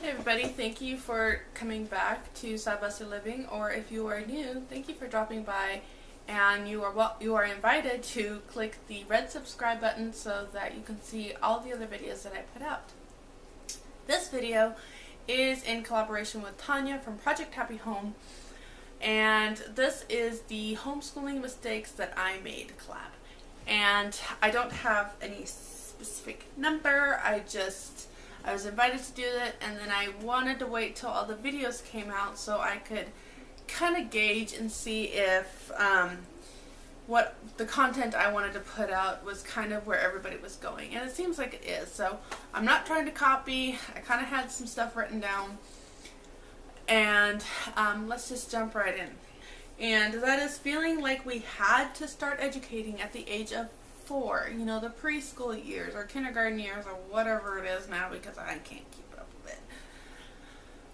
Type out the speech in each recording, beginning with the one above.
Hey everybody, thank you for coming back to Side by Side Living, or if you are new, thank you for dropping by, and you are invited to click the red subscribe button so that you can see all the other videos that I put out. This video is in collaboration with Tanya from Project Happy Home, and this is the homeschooling mistakes that I made collab. And I don't have any specific number, I was invited to do it, and then I wanted to wait till all the videos came out so I could kind of gauge and see if what the content I wanted to put out was kind of where everybody was going, and it seems like it is. So I'm not trying to copy. I kind of had some stuff written down, and let's just jump right in. And that is feeling like we had to start educating at the age of 4, you know, the preschool years or kindergarten years or whatever it is now, because I can't keep up with it.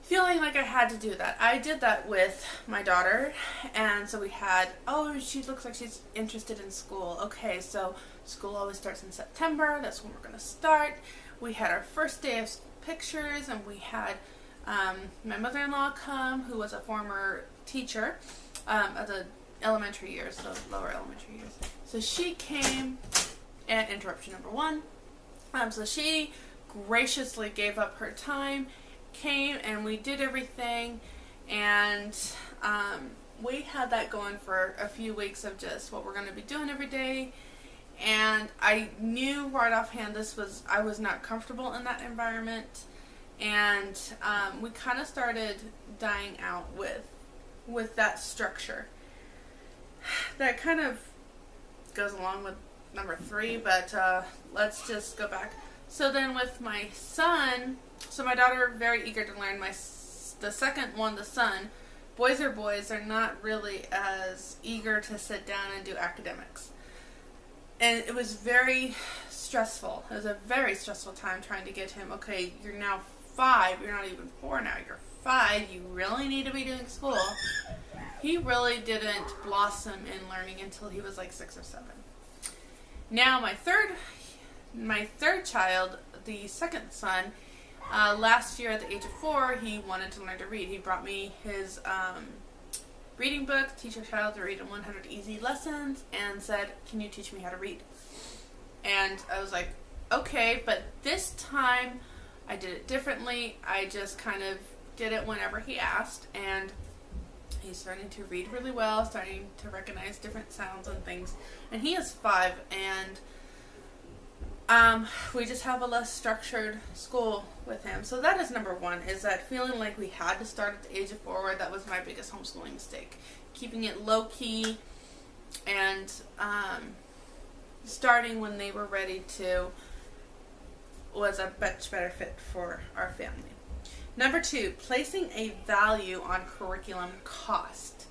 Feeling like I had to do that. I did that with my daughter, and so we had, oh, she looks like she's interested in school. Okay, so school always starts in September. That's when we're going to start. We had our first day of school pictures, and we had my mother-in-law come, who was a former teacher of the elementary years, the lower elementary years. So she came, and interruption number 1. So she graciously gave up her time, came, and we did everything, and we had that going for a few weeks of just what we're going to be doing every day. And I knew right offhand I was not comfortable in that environment, and we kind of started dying out with that structure. That kind of goes along with number 3, but let's just go back. So then with my son, so my daughter, very eager to learn. The second one, the son, boys are not really as eager to sit down and do academics. And it was very stressful. It was a very stressful time trying to get him, okay, you're now 5, you're not even 4 now, you're 5, you really need to be doing school. He really didn't blossom in learning until he was like 6 or 7. Now my third child, the second son, last year at the age of 4, he wanted to learn to read. He brought me his reading book, Teach Your Child to Read in 100 Easy Lessons, and said, can you teach me how to read? And I was like, okay, but this time I did it differently. I just kind of did it whenever he asked, and he's starting to read really well, starting to recognize different sounds and things. And he is 5, and we just have a less structured school with him. So that is number 1, is that feeling like we had to start at the age of 4. That was my biggest homeschooling mistake. Keeping it low-key and starting when they were ready to was a much better fit for our family. Number 2, placing a value on curriculum cost.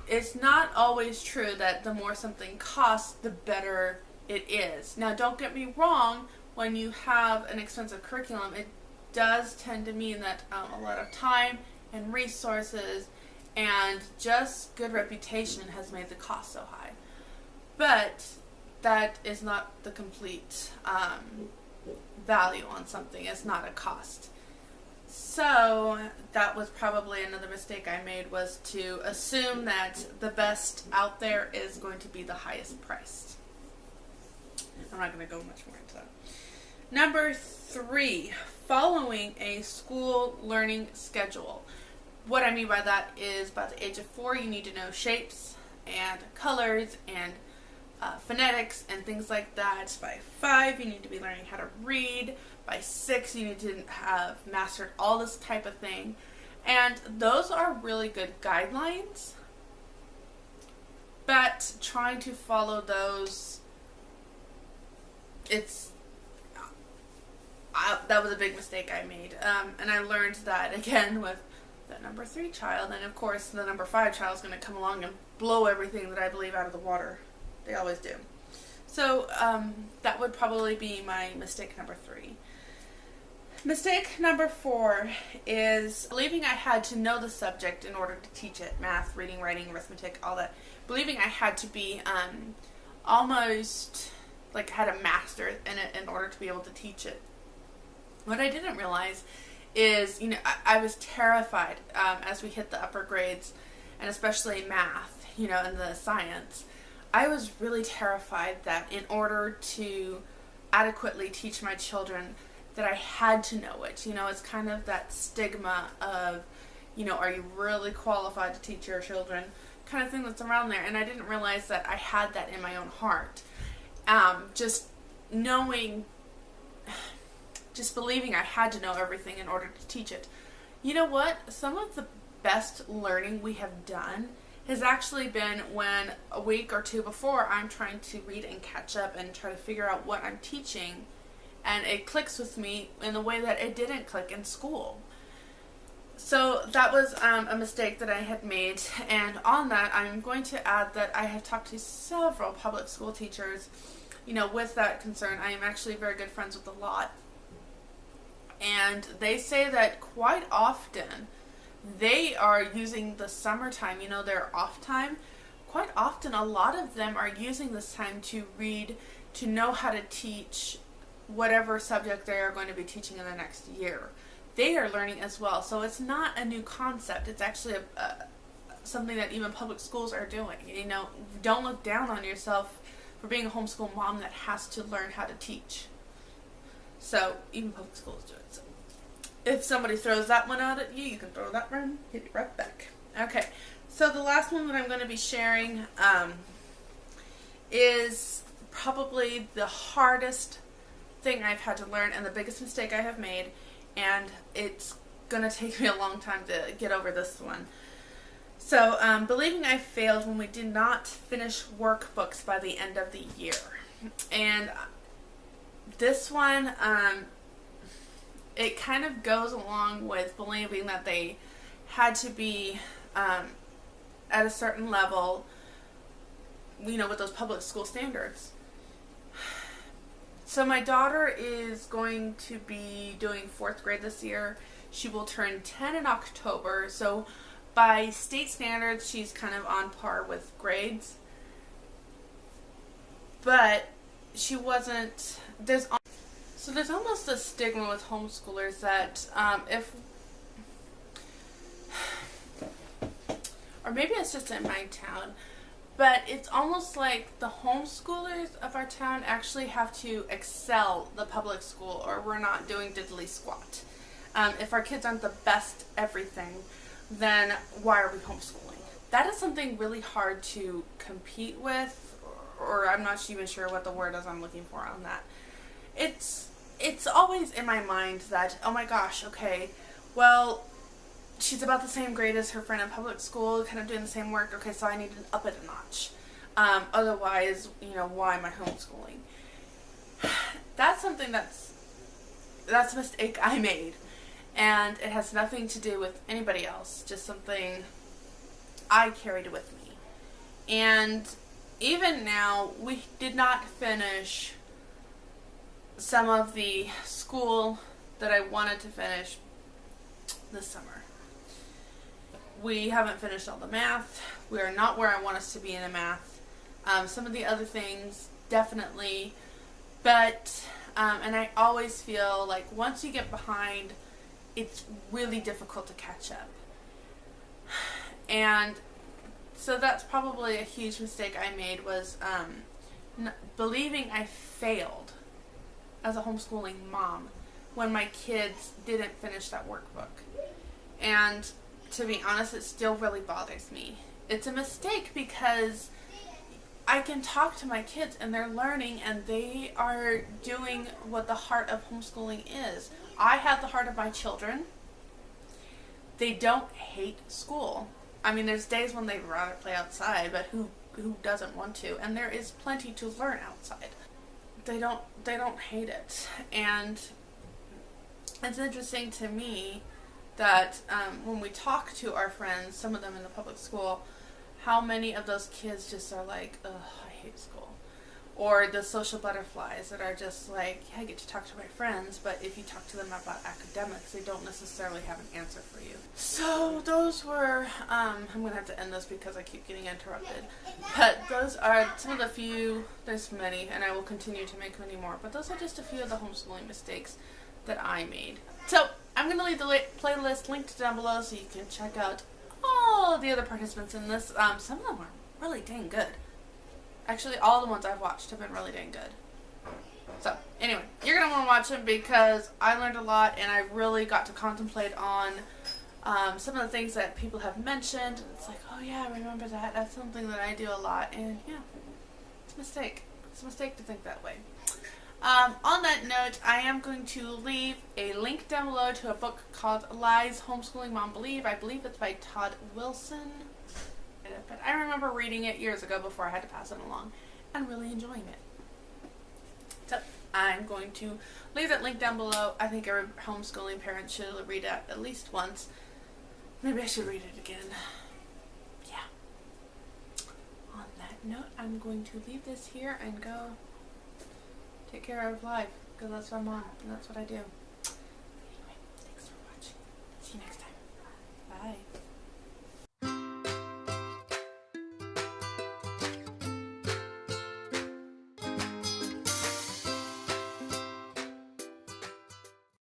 It's not always true that the more something costs, the better it is. Now, don't get me wrong, when you have an expensive curriculum, it does tend to mean that a lot of time and resources and just good reputation has made the cost so high. But that is not the complete value on something. It's not a cost. So that was probably another mistake I made, was to assume that the best out there is going to be the highest priced. I'm not going to go much more into that. Number 3, following a school learning schedule. What I mean by that is, by the age of 4, you need to know shapes and colors and phonetics and things like that. By 5, you need to be learning how to read. By 6, you need to have mastered all this type of thing. And those are really good guidelines, but trying to follow those, that was a big mistake I made. And I learned that again with the number 3 child, and of course the number 5 child is going to come along and blow everything that I believe out of the water. They always do. So that would probably be my mistake number 3. Mistake number 4 is believing I had to know the subject in order to teach it. Math, reading, writing, arithmetic, all that. Believing I had to be almost like had a master in it in order to be able to teach it. What I didn't realize is, I was terrified as we hit the upper grades, and especially math, and the science. I was really terrified that in order to adequately teach my children that I had to know it. It's kind of that stigma of, are you really qualified to teach your children kind of thing that's around there. And I didn't realize that I had that in my own heart. Just believing I had to know everything in order to teach it. You know what? Some of the best learning we have done has actually been when a week or two before I'm trying to read and catch up and try to figure out what I'm teaching, and it clicks with me in the way that it didn't click in school. So that was a mistake that I had made, and on that I'm going to add that I have talked to several public school teachers, with that concern. I am actually very good friends with a lot, and they say that quite often they are using the summertime, their off time. Quite often a lot of them are using this time to read, to know how to teach whatever subject they are going to be teaching in the next year. They are learning as well. So it's not a new concept. It's actually something that even public schools are doing. Don't look down on yourself for being a homeschool mom that has to learn how to teach. So even public schools do it. So if somebody throws that one out at you, you can throw that one, hit it right back. Okay, so the last one that I'm going to be sharing is probably the hardest thing I've had to learn and the biggest mistake I have made, and it's going to take me a long time to get over this one. So, believing I failed when we did not finish workbooks by the end of the year. And this one, it kind of goes along with believing that they had to be at a certain level, with those public school standards. So my daughter is going to be doing 4th grade this year. She will turn 10 in October. So by state standards, she's kind of on par with grades. But she wasn't, there's almost a stigma with homeschoolers that or maybe it's just in my town, but it's almost like the homeschoolers of our town actually have to excel the public school, or we're not doing diddly squat. If our kids aren't the best everything, then why are we homeschooling? That is something really hard to compete with, or I'm not even sure what the word is I'm looking for on that. It's always in my mind that, oh my gosh, okay, well, she's about the same grade as her friend in public school, kind of doing the same work, okay, so I need to up it a notch. Otherwise, why am I homeschooling? That's something that's a mistake I made, and it has nothing to do with anybody else, just something I carried with me. And even now, we did not finish some of the school that I wanted to finish this summer. We haven't finished all the math. We are not where I want us to be in the math. Some of the other things, definitely. But, and I always feel like once you get behind, it's really difficult to catch up. And so that's probably a huge mistake I made, was believing I failed as a homeschooling mom when my kids didn't finish that workbook. And to be honest, it still really bothers me. It's a mistake because I can talk to my kids and they're learning and they are doing what the heart of homeschooling is. I have the heart of my children. They don't hate school. I mean, there's days when they'd rather play outside, but who doesn't want to? And there is plenty to learn outside. They don't hate it. And it's interesting to me that when we talk to our friends, some of them in the public school, how many of those kids just are like, ugh, I hate school. Or the social butterflies that are just like, yeah, I get to talk to my friends, but if you talk to them about academics, they don't necessarily have an answer for you. So those were, I'm going to have to end this because I keep getting interrupted. But those are some of the few, there's many, and I will continue to make many more, but those are just a few of the homeschooling mistakes that I made. So I'm going to leave the playlist linked down below so you can check out all the other participants in this. Some of them are really dang good. Actually, all the ones I've watched have been really dang good. So anyway, you're going to want to watch them because I learned a lot and I really got to contemplate on some of the things that people have mentioned. It's like, oh yeah, I remember that. That's something that I do a lot. And yeah, it's a mistake. It's a mistake to think that way. On that note, I am going to leave a link down below to a book called Lies Homeschooling Mom Believe. I believe it's by Todd Wilson. But I remember reading it years ago before I had to pass it along and really enjoying it. So I'm going to leave that link down below. I think every homeschooling parent should read it at least once. Maybe I should read it again. Yeah. On that note, I'm going to leave this here and go take care of life, because that's my mom, and that's what I do.